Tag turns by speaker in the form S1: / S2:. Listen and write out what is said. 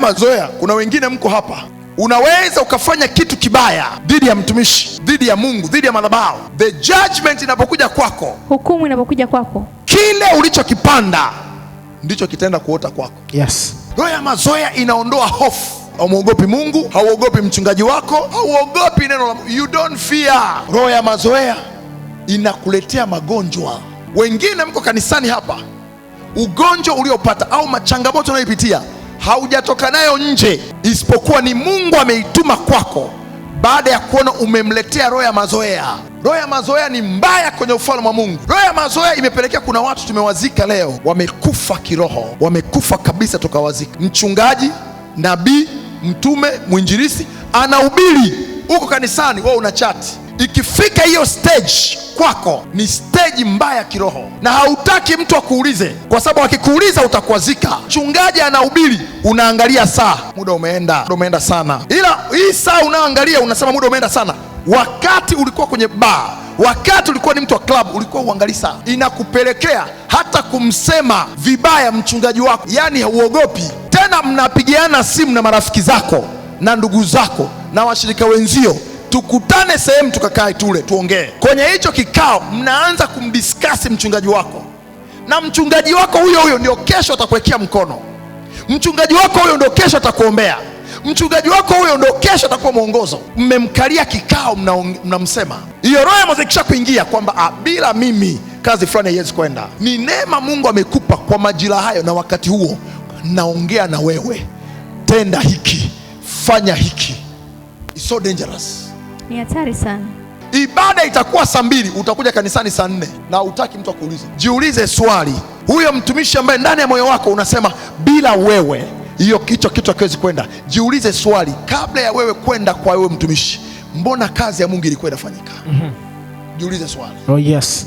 S1: mazoea, kuna wengine mko hapa, unaweza ukafanya kitu kibaya dhidi ya mtumishi, dhidi ya Mungu, dhidi ya madhabahu. The judgment inapokuja kwako,
S2: hukumu inapokuja kwako,
S1: kile ulichokipanda ndicho kitaenda kuota kwako.
S3: Yes.
S1: Roho ya mazoea inaondoa hofu. Hauogopi Mungu, hauogopi mchungaji wako, hauogopi neno la Mungu. You don't fear. Roho ya mazoea inakuletea magonjwa. Wengine mko kanisani hapa, ugonjwa uliopata au machangamoto unayopitia haujatoka nayo nje, isipokuwa ni Mungu ameituma kwako baada ya kuona umemletea roho ya mazoea. Roho ya mazoea ni mbaya kwenye ufalme wa Mungu. Roho ya mazoea imepelekea kuna watu tumewazika leo, wamekufa kiroho, wamekufa kabisa, tukawazika. Mchungaji, nabii, mtume, mwinjilisti anahubiri huko kanisani, wewe una chati. Ikifika hiyo stage kwako, ni stage mbaya kiroho, na hautaki mtu akuulize, kwa sababu akikuuliza utakwazika. Mchungaji anahubiri, unaangalia saa, muda umeenda sana. Ila hii saa unaangalia unasema muda umeenda sana, wakati ulikuwa kwenye bar, wakati ulikuwa ni mtu wa club, ulikuwa uangalii saa. Inakupelekea hata kumsema vibaya mchungaji wako, yani hauogopi tena. Mnapigiana simu na marafiki zako na ndugu zako na washirika wenzio, tukutane sehemu tukakae tule tuongee. Kwenye hicho kikao mnaanza kumdiskasi mchungaji wako, na mchungaji wako huyo ndio kesho atakuwekea mkono. Mchungaji wako huyo ndio kesho atakuombea. Mchungaji wako huyo ndio kesho atakuwa mwongozo. Mmemkalia kikao, mnamsema. Hiyo roho ya mazoea kisha kuingia kwamba bila mimi kazi fulani haiwezi kwenda. Ni neema Mungu amekupa kwa majira hayo, na wakati huo naongea na wewe, tenda hiki, fanya hiki. It's so dangerous.
S2: Ni hatari sana.
S1: Ibada itakuwa saa 2, utakuja kanisani saa 4 na hutaki mtu akuulize. Jiulize swali, huyo mtumishi ambaye ndani ya moyo wako unasema bila wewe hiyo kitu hakiwezi kwenda. Jiulize swali, kabla ya wewe kwenda kwa wewe mtumishi, mbona kazi ya Mungu ilikuwa inafanyika? Jiulize swali.
S3: Oh yes.